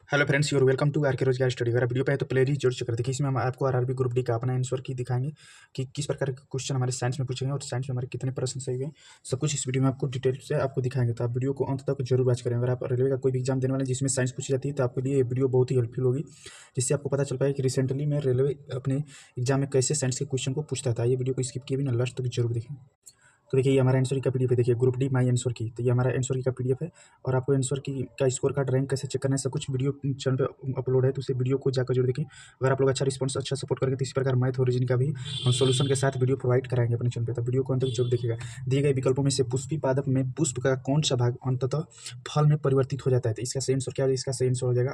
Hello friends, you're welcome to R K Rozgar study. अगर आप video पे है तो प्ले जोड़ चुके देखिए। इसमें हम आपको आरआरबी ग्रुप डी का अपना आंसर की दिखाएंगे कि किस प्रकार के क्वेश्चन हमारे साइंस में पूछेंगे और साइंस में हमारे कितने प्रश्न सही हुए, सब कुछ इस वीडियो में आपको डिटेल से आपको दिखाएंगे। तो आप वीडियो को अंत तक जरूर वॉच करें। अगर आप रेलवे का कोई भी एग्जाम देने वाले जिसमें साइंस पूछी जाती है तो आपके लिए ये वीडियो बहुत ही हेल्पफुल होगी, जिससे आपको पता चल पाए कि रिसेंटली में रेलवे अपने एग्जाम में कैसे साइंस के क्वेश्चन को पूछता था। ये वीडियो को स्किप किए भी ना लास्ट तक जरूर देखें। तो देखिए ये हमारा आंसर की का पीडीएफ है। देखिए ग्रुप डी माई आंसर की, तो ये हमारा आंसर की का पीडीएफ है। और आपको आंसर की का स्कोर कार्ड रैंक कैसे चेक करना है सब कुछ वीडियो चैनल पे अपलोड है, तो उसे वीडियो को जाकर जरूर देखें। अगर आप लोग अच्छा रिस्पॉन्स अच्छा सपोर्ट करेंगे तो इसी प्रकार मैथ ओरिजिन का भी हम सोल्यूशन के साथ वीडियो प्रोवाइड कराएंगे अपने चैनल पे। तो वीडियो को अंत तक जरूर देखिएगा। दिए गए विकल्पों में से पुष्पी पादप में पुष्प का कौन सा भाग अंततः फल में परिवर्तित हो जाता है? तो इसका सही आंसर क्या है? इसका सही आंसर हो जाएगा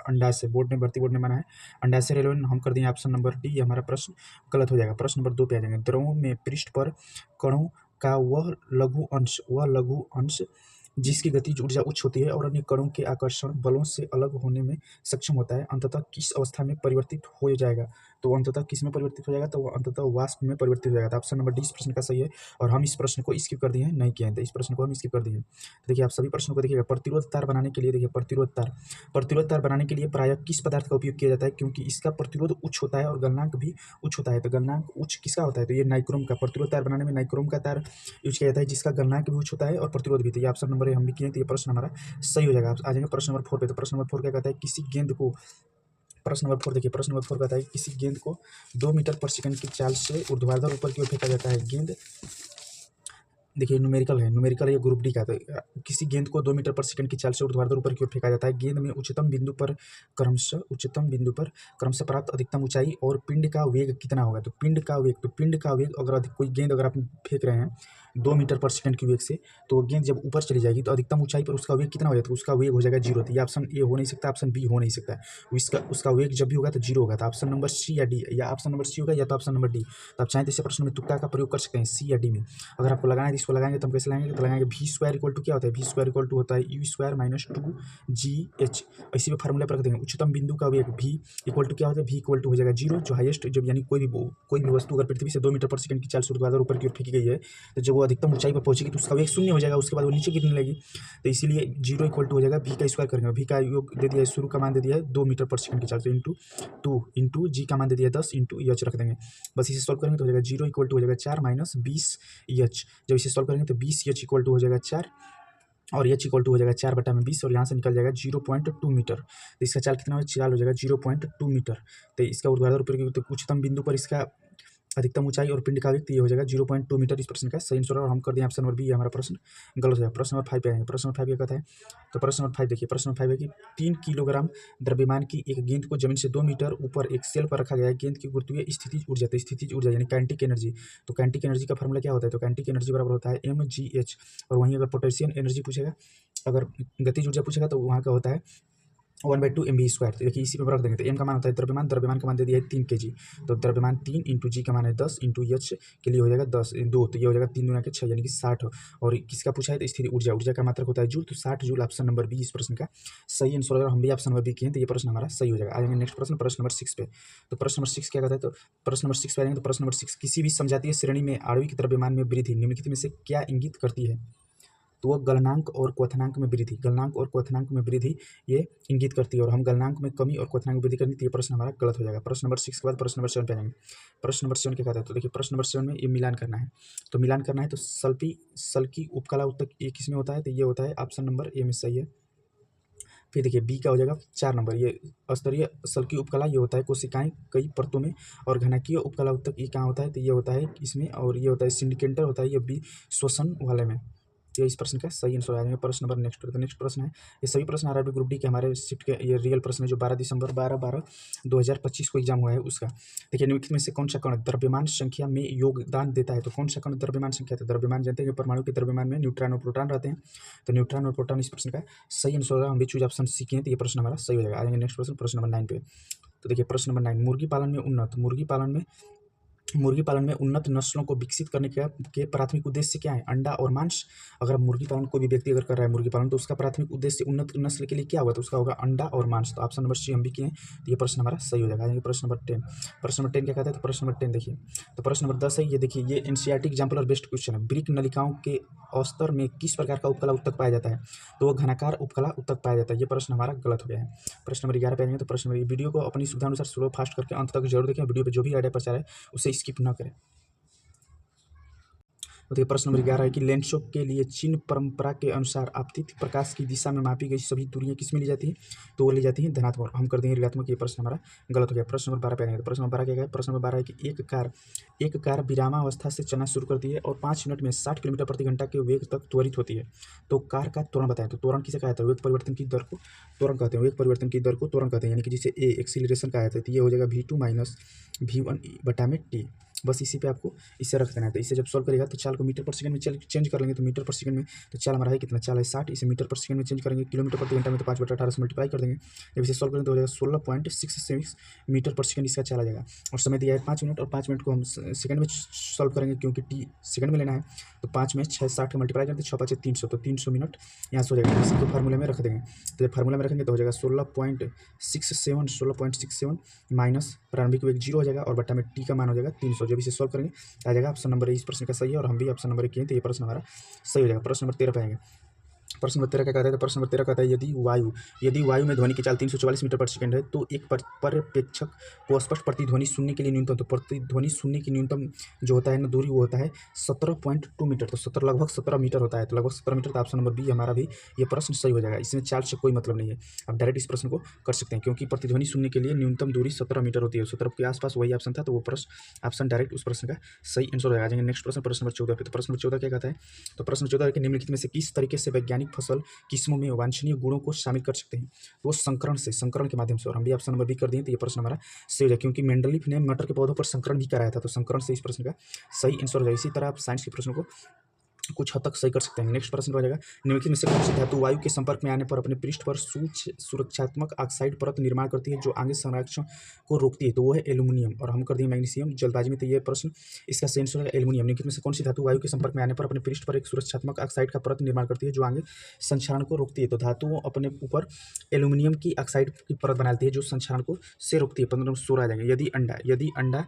अंडाशय। बोर्ड ने भर्ती बोर्ड ने माना है अंडाशय रेलवे। हम कर दिए ऑप्शन नंबर डी। ये हमारा प्रश्न गलत हो जाएगा। प्रश्न नंबर 2 पे आ जाएंगे। द्रवों में पृष्ठ पर कणों का वह लघु अंश जिसकी गतिज ऊर्जा उच्च होती है और अन्य कणों के आकर्षण बलों से अलग होने में सक्षम होता है, अंततः किस अवस्था में परिवर्तित हो जाएगा? तो अंततः किस में परिवर्तित हो जाएगा? तो अंततः वाष्प में परिवर्तित हो जाएगा। तो ऑप्शन नंबर डी इस प्रश्न का सही है। और हम इस प्रश्न को स्किप कर दिए हैं, नहीं किए हैं, तो इस प्रश्न को हम स्किप कर दिए हैं। तो देखिए आप सभी प्रश्नों को देखिएगा। प्रतिरोध तार बनाने के लिए देखिए, प्रतिरोध तार बनाने के लिए प्रायः किस पदार्थ का उपयोग किया जाता है? क्योंकि इसका प्रतिरोध उच्च होता है और गलनांक भी उच्च होता है। तो गलनांक उच्च किसका होता है? तो ये नाइक्रोम का। प्रतिरोध तार बनाने में नाइक्रोम का तार यूज किया जाता है, जिसका गलनांक भी उच्च होता है और प्रतिरोध भी। तो ये ऑप्शन नंबर हम भी किए, तो ये प्रश्न हमारा सही हो जाएगा। आप आ जाएंगे प्रश्न नंबर 4 पे। तो प्रश्न नंबर 4 क्या कहता है? किसी गेंद को, प्रश्न नंबर 4 देखिए, प्रश्न नंबर 4 कहता है किसी गेंद को 2 मीटर पर सेकंड की चाल से ऊर्ध्वाधर ऊपर की ओर फेंका जाता है। गेंद देखिए न्यूमेरिकल है, ये ग्रुप डी का। तो किसी गेंद को 2 मीटर पर सेकंड की चाल से ऊर्ध्वाधर ऊपर की ओर फेंका जाता है। गेंद में उच्चतम बिंदु पर क्रमशः प्राप्त अधिकतम ऊंचाई और पिंड का वेग कितना होगा? तो पिंड का वेग अगर कोई गेंद अगर आप फेंक रहे हैं 2 मीटर पर सेकंड की वेग से, तो गेंद जब ऊपर चली जाएगी तो अधिकतम ऊंचाई पर उसका वेग कितना हो जाएगा? तो उसका वेग हो जाएगा 0। तो ये ऑप्शन ए हो नहीं सकता, ऑप्शन बी हो नहीं सकता। उसका वेग जब भी होगा तो 0 होगा। तो ऑप्शन नंबर सी या डी, या ऑप्शन नंबर सी होगा या तो ऑप्शन नंबर डी। तो आप चाहें तो इसे प्रश्न में तुक्का का प्रयोग कर सकते हैं, सी या डी में। अगर आपको लगाना है तो इसको लगाएंगे, तो हम कैसे लगाएंगे? तो लगाएंगे वी स्क्वायर इक्वल टू क्या होता है? वी स्क्वायर इक्वल टू होता है यू स्क्वायर माइनस 2GH। इसी में फार्मूला पर रख देंगे। उच्चतम बिंदु का वेग वी इक्वल टू क्या होता है? वी इक्वल टू हो जाएगा 0। जो हाईएस्ट, जब यानी कोई भी वस्तु अगर पृथ्वी से 2 मीटर पर सेकंड की चाल से ऊर्ध्वाधर ऊपर की ओर फेंकी गई है, तो जब वो अधिकतम ऊंचाई पर पहुंचेगी तो उसका वेग 0 हो जाएगा, उसके बाद वो नीचे गिरने लगेगी। तो इसीलिए 0 इक्वल टू हो जाएगा वी का स्क्वायर करेंगे। वी का योग दे दिया है, शुरू का मान दे दिया है 2 मीटर पर सेकंड की चाल से, इंटू 2 इंटू जी का मान दे दिया है 10 इंटू एच रख देंगे। बस इसे सॉल्व करेंगे तो हो जाएगा 0 इक्वल टू हो जाएगा 4 माइनस 20H। जब इसे सॉल्व करेंगे तो 20H इक्वल टू हो जाएगा 4 और एच इक्वल टू हो जाएगा 4/20 और यहाँ से निकल जाएगा 0.2 मीटर। तो इसका चाल कितना हो? चाल हो जाएगा 0.2 मीटर। तो इसका ऊर्ध्वाधर ऊपर की, तो उच्चतम बिंदु पर इसका अधिकतम ऊंचाई और पिंड का वेग, तो ये हो जाएगा 0.2 मीटर। इस प्रश्न का सही आंसर। और हम कर दें ऑप्शन नंबर बी, हमारा प्रश्न गलत हो जाएगा। प्रश्न नंबर 5 पे आएंगे। प्रश्न नंबर 5 ये कहता है, तो प्रश्न नंबर 5 देखिए, प्रश्न नंबर 5 है कि 3 किलोग्राम द्रव्यमान की एक गेंद को जमीन से 2 मीटर ऊपर एक सेल पर रखा गया है। गेंद की गुरुत्वीय स्थितिज ऊर्जा, तो स्थितिज ऊर्जा यानी काइनेटिक एनर्जी। तो काइनेटिक एनर्जी का फॉर्मूला क्या होता है? तो काइनेटिक एनर्जी बराबर होता है mgh। और वहीं अगर पोटेंशियल एनर्जी पूछेगा, अगर गतिज ऊर्जा पूछेगा, तो वहाँ का होता है 1/2 mv²। तो देखिए इसी पे रख देंगे। तो एम का मान होता है द्रव्यमान का मान दे दिया है 3 kg। तो द्रव्यमान 3 इंटू जी का मान है 10 इंटू एच के लिए हो जाएगा 2। तो ये हो जाएगा 3 दूना के 6 यानी कि 60। और किसका पूछा है? तो स्थिर ऊर्जा का मात्रक होता है जूल। तो 60 जूल ऑप्शन नंबर बी इस प्रश्न का सही आंसर। अगर हम भी ऑप्शन नंबर बी किए हैं तो ये प्रश्न हमारा सही हो जाएगा। आएंगे नेक्स्ट प्रश्न, प्रश्न नंबर 6 पे। तो प्रश्न नंबर 6 क्या कहता है? तो प्रश्न नंबर 6 पे आएंगे। तो प्रश्न नंबर 6, किसी भी समजातीय श्रेणी में आणविक द्रव्यमान में वृद्धि निम्नलिखित में से क्या इंगित करती है? तो वह गलनांक और क्वथनांक में वृद्धि ये इंगित करती है। और हम गलनांक में कमी और क्वथनांक में वृद्धि करनी, तो ये प्रश्न हमारा गलत हो जाएगा। प्रश्न नंबर 6 के बाद प्रश्न नंबर 7 पे आएंगे। प्रश्न नंबर 7 क्या कहता है? तो देखिए प्रश्न नंबर 7 में ये मिलान करना है। तो मिलान करना है तो सल्की उपकला उत्तक ये किसमें होता है? तो ये होता है ऑप्शन नंबर ए में सही है। फिर देखिए बी का हो जाएगा 4 नंबर, ये स्तरीय सल्की उपकला ये होता है कोशिकाएं कई परतों में। और घनकीय उपकला उत्तक ये कहाँ होता है? तो ये होता है इसमें, और ये होता है सिंडिकेटर होता है ये बी श्वसन वाले में। तो इस प्रश्न का सही आंसर आ जाएगा। प्रश्न नंबर नेक्स्ट प्रश्न है, ये सभी प्रश्न आरआरबी ग्रुप डी के हमारे शिफ्ट के ये रियल प्रश्न है जो 12/12/2025 को एग्जाम हुआ है उसका। देखिए निम्नलिखित में से कौन सा कण द्रव्यमान संख्या में योगदान देता है? तो कौन सा कण द्रव्यमान संख्या? तो द्रव्यमान जानते हैं कि परमाणु के द्रव्यमान में न्यूट्रॉन और प्रोटॉन रहते हैं। तो न्यूट्रॉन और प्रोटॉन इस प्रश्न का सही आंसर होगा। हम भी चूज ऑप्शन सी किए, तो ये प्रश्न हमारा सही हो जाएगा। आएंगे नेक्स्ट प्रश्न, प्रश्न नंबर 9 पे। तो देखिए प्रश्न नंबर 9, मुर्गी पालन में मुर्गी पालन में उन्नत नस्लों को विकसित करने के प्राथमिक उद्देश्य क्या है? अंडा और मांस। अगर मुर्गी पालन कोई भी व्यक्ति अगर कर रहा है मुर्गी पालन, तो उसका प्राथमिक उद्देश्य उन्नत नस्ल के लिए क्या होगा? तो उसका होगा अंडा और मांस। तो ऑप्शन नंबर सी हम भी किए हैं, तो ये प्रश्न हमारा सही हो जाएगा। आगे प्रश्न नंबर 10। प्रश्न नंबर 10 क्या कहता है? तो प्रश्न नंबर 10 देखिए, तो प्रश्न नंबर 10 है, ये देखिए, ये एनसीईआरटी एग्जाम्पल और बेस्ट क्वेश्चन है। ब्रिक नलिकाओं के अस्तर में किस प्रकार का उपकला उत्तक पाया जाता है? तो वो घनाकार उपकला उत्तक पाया जाता है। ये प्रश्न हमारा गलत हो गया है। प्रश्न नंबर 11 पे आएंगे, तो प्रश्न नंबर, वीडियो को अपनी सुविधा अनुसार स्लो फास्ट करके अंत तक जरूर देखें। वीडियो पे जो भी आइडिया प्रचार है उसे स्किप न करें। तो देखिए प्रश्न नंबर 11 है कि लेंसों के लिए चीन परंपरा के अनुसार आपतित प्रकाश की दिशा में मापी गई सभी दूरियां किस में ली जाती हैं? तो वो ली जाती हैं धनात्मक। हम कर देंगे ऋणात्मक। ये प्रश्न हमारा गलत हो गया। प्रश्न नंबर 12 पे आएंगे, तो प्रश्न नंबर 12 क्या है? प्रश्न नंबर 12 है कि एक कार विरामावस्था से चलना शुरू करती है और 5 मिनट में 60 किलोमीटर प्रति घंटा के वेग तक त्वरित होती है। तो कार का त्वरण बताएं। तो त्वरण किसे कहा जाता है? वेग परिवर्तन की दर को त्वरण कहते हैं। वेग परिवर्तन की दर को त्वरण कहते हैं, यानी कि जिसे ए एक्सीलरेशन कहा जाता है। तो ये हो जाएगा v2 माइनस v1 बटा में टी। बस इसी पे आपको इसे रख देना है। तो इसे जब सॉल्व करेगा तो चाल को मीटर पर सेकंड में चेंज कर लेंगे, तो मीटर पर सेकंड में तो चाल हमारा है कितना? चाल है 60। इसे मीटर पर सेकंड में चेंज करेंगे, किलोमीटर प्रति घंटा में तो 5/18 से मल्टीप्लाई कर देंगे। जब इसे सॉल्व करेंगे तो हो जाएगा 16.66 मीटर पर सेकंड इसका चाल आ जाएगा। और समय दिया है 5 मिनट, और 5 मिनट को हम सेकंड में सॉल्व करेंगे क्योंकि टी सेकंड में लेना है। तो 5 में 6 60 का मल्टीप्लाई करते 6 5 300, तो 300 मिनट यहाँ से हो जाएगा। इसी को फार्मूले में रख देंगे। तो जब फार्मूला में रखेंगे तो हो जाएगा 16.67 माइनस प्रारंभिक वेग 0 हो जाएगा और बट्टा में टी का मान हो जाएगा 300। जब इसे सॉल्व करेंगे आ जाएगा ऑप्शन नंबर इस प्रश्न का सही है, और हम भी ऑप्शन नंबर 1 किए, तो ये प्रश्न हमारा सही हो जाएगा। प्रश्न नंबर 13 पे आएंगे। प्रश्न नंबर 13 क्या कहता है? तो प्रश्न नंबर 13 कहता है, यदि वायु में ध्वनि की चाल 344 मीटर पर सेकंड है तो एक पर्यवेक्षक को स्पष्ट प्रतिध्वनि सुनने के लिए न्यूनतम, तो प्रतिध्वनि सुनने की न्यूनतम जो होता है ना दूरी, वो होता है 17.2 मीटर। तो लगभग 17 मीटर होता है। तो लगभग 17 मीटर। तो ऑप्शन नंबर बी हमारा भी ये प्रश्न सही हो जाएगा। इसमें चाल से कोई मतलब नहीं है, आप डायरेक्ट इस प्रश्न को कर सकते हैं, क्योंकि प्रतिध्वनि सुनने के लिए न्यूनतम दूरी 17 मीटर होती है। 17 के आसपास वही ऑप्शन था, तो वो प्रश्न ऑप्शन डायरेक्ट उस प्रश्न का सही आंसर हो जाएगा। जाएंगे नेक्स्ट प्रश्न, प्रश्न नंबर 14 पे। तो प्रश्न नंबर 14 क्या कहता है? तो प्रश्न 14 के निम्नलिखित में से किस तरीके से वैज्ञानिक फसल किस्मों में वांछनीय गुणों को शामिल कर सकते हैं? तो वो संकरण के माध्यम से। और हम भी ऑप्शन नंबर बी कर दिए, तो ये प्रश्न हमारा सही हो जाए, क्योंकि मेंडलीफ ने मटर के पौधों पर संकरण भी कराया था। तो संकरण से इस प्रश्न का सही आंसर हो जाए। इसी तरह आप साइंस के प्रश्नों को कुछ हद तक सही कर सकते हैं। नेक्स्ट प्रश्न हो जाएगा, निम्नलिखित में से कौन सी धातु वायु के संपर्क में आने पर अपने पृष्ठ पर सुरक्षात्मक ऑक्साइड परत निर्माण करती है जो आगे संरक्षण को रोकती है? तो वो है एल्यूमिनियम। और हम कर दिए मैग्नीशियम जल्दबाजी में। तो ये प्रश्न इसका सही आंसर है एल्यूमिनियम। निम्नलिखित में से कौन सी धातु वायु के संपर्क में आने पर अपने पृष्ठ पर एक सुरक्षात्मक ऑक्साइड का परत निर्माण करती है जो आगे संक्षारण को रोकती है? तो धातुओं अपने ऊपर एल्यूमिनियम की ऑक्साइड की परत बनाती है जो संक्षारण को से रोकती है। 15 आ जाएंगे। यदि अंडा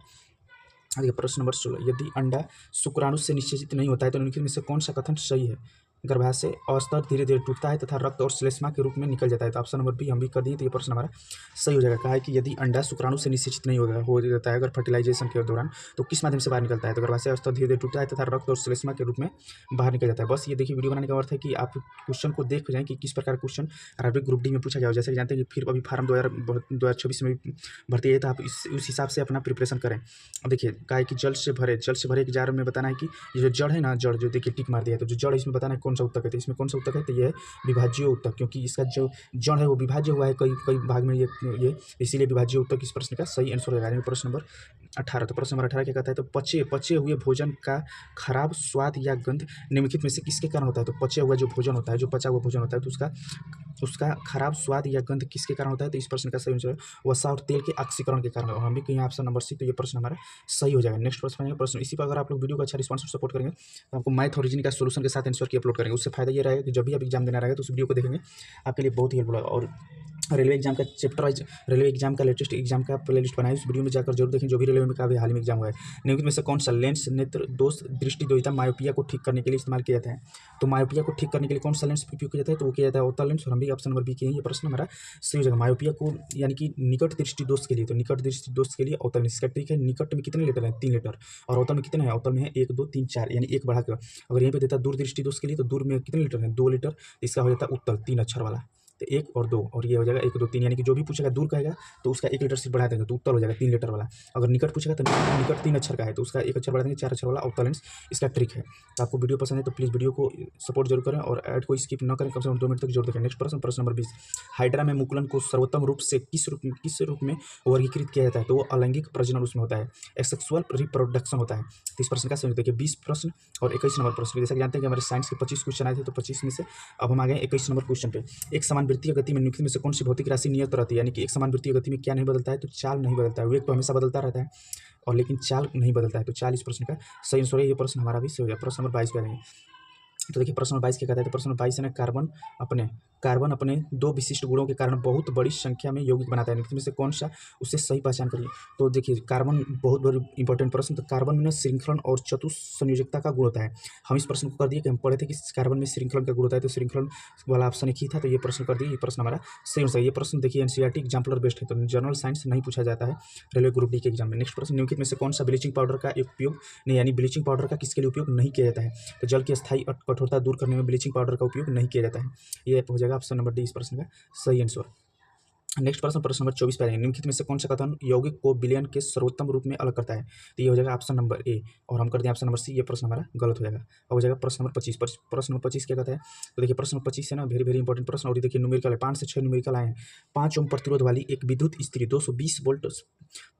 प्रश्न नंबर 16, यदि अंडा शुक्राणु से निषेचित नहीं होता है तो निम्नलिखित में से कौन सा कथन सही है? गर्भाशय अस्तर धीरे धीरे टूटता है तथा रक्त और श्लेष्मा के रूप में निकल जाता है। तो ऑप्शन नंबर बी हम भी कर दिए, तो ये प्रश्न हमारा सही हो जाएगा। कहा है कि यदि अंडा शुक्राणु से निषेचित नहीं हो जाता है अगर फर्टिलाइजेशन के दौरान, तो किस माध्यम से बाहर निकलता है? तो गर्भाशय अस्तर धीरे धीरे टूटता है तथा रक्त और श्लेष्मा के रूप में बाहर निकल जाता है। बस ये देखिए, वीडियो बनाने का अर्थ है कि आप क्वेश्चन को देख जाएं कि किस प्रकार क्वेश्चन आरआरबी ग्रुप डी में पूछा गया हो। जैसे कि जानते हैं कि फिर अभी फार्म 2026 में भर्ती है, तो आप उस हिसाब से अपना प्रिपरेशन करें। अब देखिए, कहा है कि जल से भरे एक जार में बताना है कि ये जो जड़ है ना, जड़ जो देखिए टिक मार दिया है, तो जो जड़ है इसमें बताना है कौन सा उत्तक है। तो इसमें कौन सा उत्तक है? तो ये है विभाज्य उत्तक, क्योंकि इसका जो जड़ है वो विभाज्य हुआ है कई भाग में, ये इसीलिए विभाज्य उत्तक इस प्रश्न का सही आंसर हो जाएगा। प्रश्न नंबर 18। तो प्रश्न नंबर 18 क्या कहता है? तो पचे हुए भोजन का खराब स्वाद या गंध निम्नलिखित में से किसके कारण होता है? तो पचा हुआ जो भोजन होता है, जो पचा हुआ भोजन होता है, तो उसका खराब स्वाद या गंध किसके कारण होता है? तो इस प्रश्न का सही आंसर है वसा और तेल के ऑक्सीकरण के कारण। और हम भी कहीं ऑप्शन नंबर सी, तो ये प्रश्न हमारा सही हो जाएगा। नेक्स्ट प्रश्न इसी पर अगर आप लोग वीडियो को अच्छा रिस्पॉन्स सपोर्ट करेंगे तो आपको मैथ और रीजनिंग का सोल्यूशन के साथ आंसर की अपलोड करेंगे। उससे फायदा ये रहेगा कि जब भी आप एग्जाम देना रहेगा तो उस वीडियो को देखेंगे, आपके लिए बहुत ही हेल्पफुल होगा। और रेलवे एग्जाम का चैप्टर वाइज, रेलवे एग्जाम का लेटेस्ट एग्जाम का प्लेलिस्ट बनाई, उस वीडियो में जाकर जरूर देखें, जो भी रेलवे में का भी हाल में एग्जाम हुआ है। निम्नलिखित में से कौन सा लेंस नेत्र दोष दृष्टि दोषिता मायोपिया को ठीक करने के लिए इस्तेमाल किया जाता है? तो मायोपिया को ठीक करने के लिए कौन सा लेंस उपयोग किया जाता है? तो वो किया जाता है अवतल लेंस। और हम भी ऑप्शन नंबर बी के हैं, ये प्रश्न हमारा सही हो जाएगा। मायोपिया को यानी कि निकट दृष्टि दोष के लिए, तो निकट दृष्टि दोष के लिए अवतल लेंस। इसका ट्रिक है, निकट में कितने लीटर है? 3 लीटर। और अवतल में कितने हैं? अवतल में है 1 2 3 4, यानी 1 बढ़ा कर। अगर यहीं पे देता दूर दृष्टि दोष के लिए, तो दूर में कितने लीटर है? 2 लीटर। इसका हो जाता है उत्तल 3 अक्षर वाला। तो 1 और 2, और ये हो जाएगा 1 2 3, यानी कि जो भी पूछेगा दूर कहेगा तो उसका 1 लीटर सिर्फ बढ़ा देंगे तो उत्तर हो जाएगा 3 लीटर वाला। अगर निकट पूछेगा तो निकट 3 अक्षर का है तो उसका 1 अक्षर बढ़ा देंगे, 4 अक्षर वाला अवतल लेंस। इसका ट्रिक है। तो आपको वीडियो पसंद है तो प्लीज़ वीडियो को सपोर्ट जरूर करें और ऐड को स्किप न करें, कम से कम 2 मिनट तक जरूर देखें। नेक्स्ट प्रश्न, प्रश्न नंबर 20, हाइड्रा में मुकुलन को सर्वोत्तम रूप से किस रूप में वर्गीकृत किया जाता है? तो वो अलैंगिक प्रजनन उसमें होता है, एक्सेक्सुअल रिप्रोडक्शन होता है। तो इस प्रश्न का सही देखिए 20 प्रश्न और 21 नंबर प्रश्न। जैसा कि जानते हैं कि हमारे साइंस के 25 क्वेश्चन आए थे, तो 25 में से अब हम आ गए 21 नंबर क्वेश्चन पे। एक समान वृत्तीय गति में निम्नलिखित में से कौन सी भौतिक राशि नियत रहती है, यानी कि एक समान वृत्तीय गति में क्या नहीं बदलता है, तो चाल नहीं बदलता है। वेग तो हमेशा बदलता रहता है और लेकिन चाल नहीं बदलता है, तो चाल इस प्रश्न का सही आंसर है। ये प्रश्न हमारा भी सही हो गया। प्रश्न नंबर 22 पे आ जाएंगे। तो देखिए प्रश्न नंबर 22 क्या कहता है, तो प्रश्न नंबर 22 है ना, कार्बन अपने दो विशिष्ट गुणों के कारण बहुत बड़ी संख्या में यौगिक बनाता है, निम्नलिखित में से कौन सा, उससे सही पहचान करिए। तो देखिए कार्बन बहुत बड़ी इंपॉर्टेंट प्रश्न। तो कार्बन में श्रृंखलन और चतुसंयोजकता का गुण होता है। हम इस प्रश्न को कर दिए कि हम पढ़े थे कि कार्बन में श्रृंखलन का गुण होता है, तो श्रृंखलन वाला ऑप्शन एक ही था, तो ये प्रश्न कर दिए। ये प्रश्न हमारा सही हो सकता है। ये प्रश्न देखिए एनसीईआरटी एग्जाम्पलर बेस्ड है, तो जनरल साइंस नहीं पूछा जाता है रेलवे ग्रुप डी के एग्जाम में। नेक्स्ट प्रश्न, निम्नलिखित में से कौन सा ब्लीचिंग पाउडर का उपयोग नहीं, यानी ब्लीचिंग पाउडर का किसके लिए उपयोग नहीं किया जाता है, तो जल की स्थायी कठोरता दूर करने में ब्लीचिंग पाउडर का उपयोग नहीं किया जाता है। ये हो जाएगा ऑप्शन नंबर डी इस प्रश्न का सही आंसर। नेक्स्ट प्रश्न, प्रश्न नंबर 24 पे आएंगे। निम्नलिखित में से कौन सा कथन यौगिक को विलयन के सर्वोत्तम रूप में अलग करता है, तो ये हो जाएगा ऑप्शन नंबर ए, और हम करते हैं ऑप्शन नंबर सी। ये प्रश्न हमारा गलत हो जाएगा। अब हो जाएगा प्रश्न नंबर 25। प्रश्न नंबर 25 क्या कहता है, तो देखिए प्रश्न नंबर 25 है ना, वेरी वेरी इंपॉर्टेंट प्रश्न, और ये देखिए न्यूमेरिकल है, 5 से 6 न्यूमेरिकल आए हैं। 5 ओम प्रतिरोध वाली एक विद्युत स्त्री 220 वोल्ट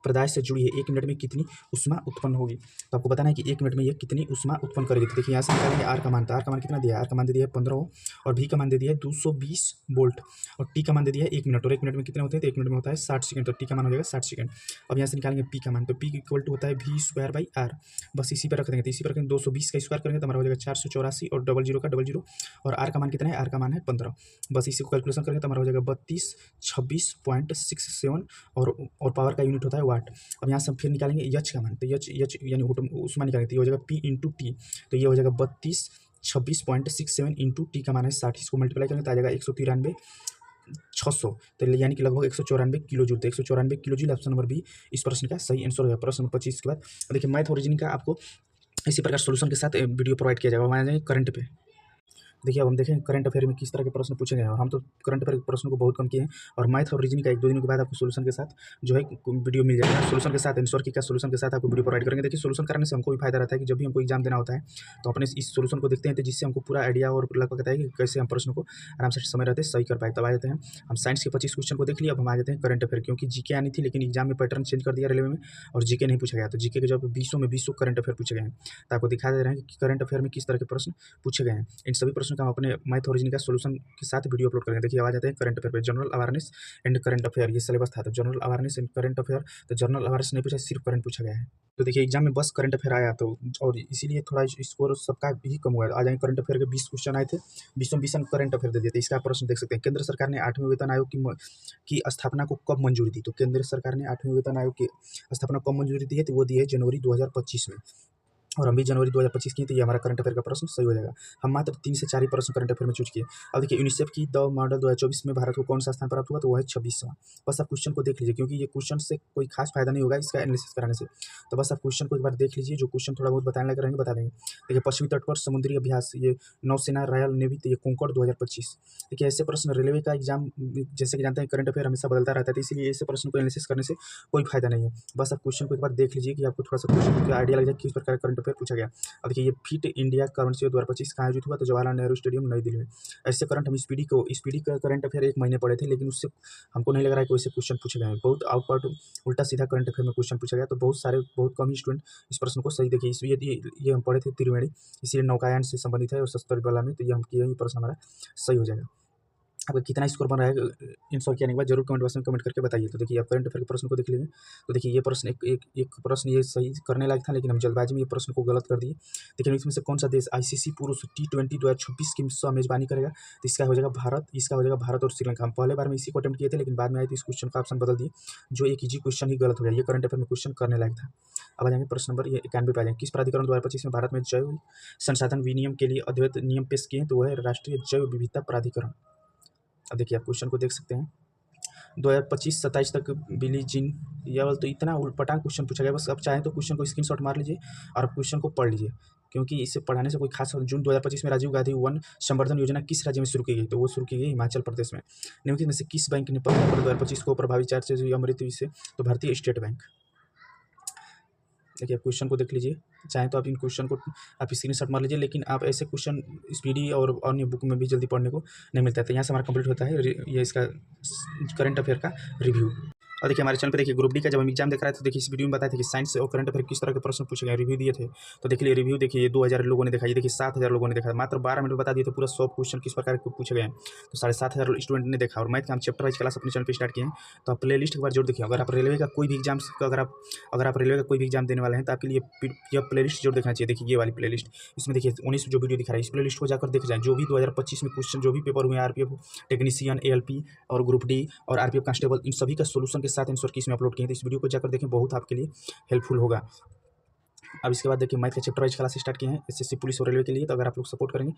प्रदाय से जुड़ी है, 1 मिनट में कितनी उष्मा उत्पन्न होगी, तो आपको बताना है कि 1 मिनट में ये कितनी उष्मा उत्पन्न करेगी। तो देखिए यहाँ से निकालेंगे आर का मान, तो आर का मान कितना दिया है, आर का मान दे दिया है 15 ओम, और भी का मान दे दिया है 220 वोल्ट, और टी का मान दे दिया है 1 मिनट, और 1 मिनट में कितने होते हैं, तो 1 मिनट में होता है 60 सेकंड, तो टी का मान हो जाएगा 60 सेकंड। अब यहाँ से निकालेंगे पी का मान, तो पी इक्वल टू होता है वी स्क्वायर बाई आर, बस इसी पर रख देंगे, तो इसी पर रखेंगे 220 का स्क्वायर करेंगे तो हमारा हो जाएगा 484, और 00 का 00, और आर का मान कितना है, आर का मान है 15, बस इसी को कैलकुलेशन करेंगे तो हमारा हो जाएगा 3226.67, और पावर का यूनिट होता है वाट। अब यहाँ से हम फिर निकालेंगे एच का मान, तो एच यानी उसमें निकालेंगे, तो ये हो जाएगा पी इंटू टी, तो ये हो जाएगा 3226.67 इंटू टी का मान है 60, इसको मल्टीप्लाई करेंगे तो आ जाएगा 193,600, तो यानी कि लगभग 194 किलो जूल, तो 194 kilo joule option number B इस प्रश्न का सही आंसर होगा। प्रश्न नंबर 25 के बाद देखिए मैथ और रीजनिंग का आपको इसी प्रकार सोल्यूशन के साथ वीडियो प्रोवाइड किया जाएगा। वहाँ जाएंगे करंट पे। देखिए अब हम देखें करंट अफेयर में किस तरह के प्रश्न पूछे गए हैं, और हम तो करंट अफेयर के प्रश्नों को बहुत कम किए हैं, और मैथ और रीजनिंग का 1-2 दिनों के बाद आपको सोल्यूशन के साथ जो है वीडियो मिल जाएगा, सोल्यूशन के साथ आंसर की क्या सोल्यूशन के साथ आपको वीडियो प्रोवाइड करेंगे। देखिए सोल्यूशन करने से हमको भी फायदा रहता है कि जब भी हमको एग्जाम देना होता है तो अपने इस सोल्यूशन को देखते हैं, तो जिससे हमको पूरा आइडिया और लगभग कहता है कि कैसे हम प्रश्न को आराम से समय रहते सही कर पाए। तब आ जाते हैं हम साइंस के 25 क्वेश्चन को देख लिया। अब हम आ जाते हैं करंट अफेयर, क्योंकि जीके आनी थी लेकिन एग्जाम में पैटर्न चेंज कर दिया रेलवे में, और जीके नहीं पूछा गया, तो जीके के जब 20 में 20 करंट अफेयर पूछे गए हैं, तो आपको दिखा दे रहे हैं कि करंट अफेयर में किस तरह के प्रश्न पूछे गए हैं। इन सभी प्रश्नों का हम अपने मैथ और रीजनिंग का सोल्यूशन के साथ वीडियो अपलोड करेंगे। देखिए आ जाते हैं करंट अफेयर पे, general awareness and current affair, ये सिलेबस था, तो general awareness and current affair, तो जनरल अवेयरनेस नहीं पूछा, सिर्फ करंट पूछा गया है। तो देखिए एग्जाम में बस करंट अफेयर आया, तो और इसीलिए थोड़ा स्कोर सबका ही कम हुआ है। आ जाएंगे करंट अफेयर के 20 क्वेश्चन आए थे, 20 करंट अफेयर दे दिए थे। इसका प्रश्न देख सकते हैं, केंद्र सरकार ने 8वें वेतन आयोग की स्थापना को कब मंजूरी दी, तो केंद्र सरकार ने 8वें वेतन आयोग की स्थापना कब मंजूरी दी है, तो वो दी है जनवरी 2025 में, और हम भी जनवरी 2025 की, तो ये हमारा करंट अफेयर का प्रश्न सही हो जाएगा। हम मात्र 3 से 4 ही प्रश्न करंट अफेयर में चूज किए। अब देखिए यूनिसेफ की द मॉडल 2024 में भारत को कौन सा स्थान प्राप्त हुआ, तो वो है 26वां। बस आप क्वेश्चन को देख लीजिए, क्योंकि ये क्वेश्चन से कोई खास फायदा नहीं होगा इसका एनालिसिस कराने से, तो बस आप क्वेश्चन को एक बार देख लीजिए, जो क्वेश्चन थोड़ा बहुत बताने लगे रहेंगे बता देंगे। देखिए पश्चिमी तट पर समुद्री अभ्यास, ये नौसेना रॉयल नेवी, तो ये कॉन्कॉर्ड 2025। देखिए ऐसे प्रश्न रेलवे का एग्जाम जैसे कि जानते हैं करंट अफेयर हमेशा बदलता रहता है, तो इसीलिए ऐसे प्रश्न को एनालिसिस करने से कोई फायदा नहीं है। बस आप क्वेश्चन को एक बार देख लीजिए कि आपको थोड़ा सा क्वेश्चन का आइडिया लग जाए किस प्रकार करंट अफेयर पूछा गया। अब देखिए ये फिट इंडिया करंट अफेयर 2025 कहाँ आयोजित हुआ, तो जवाहरलाल नेहरू स्टेडियम नई दिल्ली में। ऐसे करंट हम स्पीडी का करंट अफेयर 1 महीने पढ़े थे, लेकिन उससे हमको नहीं लग रहा है कि वैसे क्वेश्चन पूछे गए हैं। बहुत आउटवर्ड उल्टा सीधा करंट अफेयर में क्वेश्चन पूछा गया, तो बहुत कम ही स्टूडेंट इस प्रश्न को सही देखिए। इसलिए ये हम पढ़े थे त्रिवेणी, इसीलिए नौकायान से संबंधित है और सशस्त्र बल में, तो ये हम किए, ये प्रश्न हमारा सही हो जाएगा। आपका कितना स्कोर बन रहा है इन सब किया के बाद जरूर कमेंट बॉक्स में कमेंट करके बताइए। तो देखिए आप करंट अफेयर के प्रश्न को देख लीजिए। तो देखिए ये प्रश्न एक प्रश्न ये सही करने लायक था, लेकिन हम जल्दबाजी में ये प्रश्न को गलत कर दिए। देखिए इसमें से कौन सा देश आईसीसी पुरुष T20 2026 की मेजबानी करेगा, तो इसका हो जाएगा भारत, इसका हो जाएगा भारत और श्रीलंका। हम पहले बार में इसी को अटेम्प्ट किए थे, लेकिन बाद में आए तो इस क्वेश्चन का ऑप्शन बदल दिए, जो एक इजी क्वेश्चन ही गलत हो गया। ये करंट अफेयर में क्वेश्चन करने लायक था। अब आ जाएंगे प्रश्न नंबर ये 91 पे आ जाएंगे। किस प्राधिकरण 2025 में भारत में जैव संसाधन विनियम के लिए अद्वैत नियम पेश किए हैं, तो वह है राष्ट्रीय जैव विविधता प्राधिकरण। अब देखिए आप क्वेश्चन को देख सकते हैं, 2025-27 तक बिली जीन, यह तो इतना उलटपटांग क्वेश्चन पूछा गया। बस आप चाहें तो क्वेश्चन को स्क्रीनशॉट मार लीजिए और आप क्वेश्चन को पढ़ लीजिए, क्योंकि इसे पढ़ाने से कोई खास। जून 2025 में राजीव गांधी वन संवर्धन योजना किस राज्य में शुरू की गई, तो वो शुरू की गई हिमाचल प्रदेश में। निम्नलिखित में से किस बैंक ने 15/2025 को प्रभावी चार्ज से हुई मृत्यु से, तो भारतीय स्टेट बैंक। देखिए आप क्वेश्चन को देख लीजिए, चाहें तो आप इन क्वेश्चन को आप स्क्रीनशॉट मार लीजिए, लेकिन आप ऐसे क्वेश्चन स्पीडी और अन्य बुक में भी जल्दी पढ़ने को नहीं मिलता है। तो यहाँ से हमारा कंप्लीट होता है ये इसका करंट अफेयर का रिव्यू। और देखिए हमारे चैनल पे देखिए ग्रुप डी का जब हम एग्जाम देख रहे थे तो देखिए इस वीडियो में बताया था कि साइंस और करंट अफेयर किस तरह के प्रश्न पूछे गए, रिव्यू दिए थे। तो देखिए रिव्यू देखिए 2000 लोगों ने देखा, ये देखिए 7000 लोगों ने देखा, मात्र 12 मिनट में बता दिए थे पूरा 100 क्वेश्चन किस प्रकार के पूछे गए हैं। तो 7500 स्टूडेंट ने देखा। और मैथ का हम चैप्टर वाइज क्लास अपने चैनल पर स्टार्ट किए हैं, तो आप प्ले लिस्ट एक बार जरूर देखिए। अगर आप रेलवे का कोई भी एग्जाम अगर आप रेलवे का कोई भी एग्जाम देने वाले हैं तो आपके लिए यह प्ले लिस्ट जरूर देखना चाहिए। देखिए ये वाली प्ले लिस्ट, इसमें देखिए 19 जो वीडियो दिखा रहा है, इस प्ले लिस्ट को जाकर देख जाए। जो भी 2025 में क्वेश्चन जो भी पेपर हुए आरपीएफ टेक्नीशियन, एएलपी और ग्रुप डी और आरपीएफ कांस्टेबल, इन सभी का सोल्यूशन के साथ आंसर की इसमें अपलोड किए हैं। तो इस वीडियो को जाकर देखें, बहुत आपके लिए हेल्पफुल होगा। अब इसके बाद देखिए मैथ का चैप्टर वाइज क्लास स्टार्ट किए हैं एसएससी पुलिस और रेलवे के लिए। तो अगर आप लोग सपोर्ट करेंगे,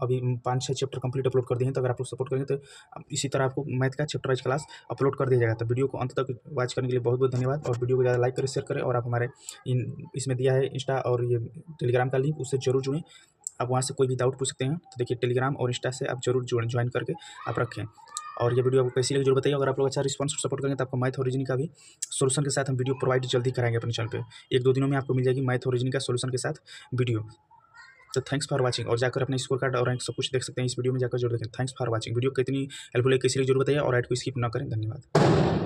अभी 5-6 चैप्टर कंप्लीट अपलोड कर दिए हैं। तो अगर आप लोग सपोर्ट करेंगे तो इसी तरह आपको मैथ का चैप्टर वाइज क्लास अपलोड कर दिया जाएगा। तो वीडियो को अंत तक वॉच करने के लिए बहुत बहुत धन्यवाद। और वीडियो को ज़्यादा लाइक करें, शेयर करें। और आप हमारे इसमें दिया है इंस्टा और ये टेलीग्राम का लिंक, उससे जरूर जुड़ें। आप वहाँ से कोई भी डाउट पूछ सकते हैं। तो देखिए टेलीग्राम और इंस्टा से आप जरूर ज्वाइन करके आप रखें। और ये वीडियो आपको कैसी लगी जरूर बताइए। अगर आप लोग अच्छा रिस्पांस और सपोर्ट करेंगे तो आपको मैथ और रीजनिंग का भी सोल्यूशन के साथ हम वीडियो प्रोवाइड जल्दी कराएंगे अपने चैनल पे। 1-2 दिनों में आपको मिल जाएगी मैथ और रीजनिंग का सोल्यूशन के साथ वीडियो। तो थैंक्स फॉर वाचिंग। और जाकर अपने स्कोर कार्ड और रैंक सब कुछ देख सकते हैं, इस वीडियो में जाकर जरूर देखें। Thanks for watching. वीडियो कितनी हेल्पफुल है, किसी लिए जरूर बताइए और ऐड को स्किप ना करें। धन्यवाद।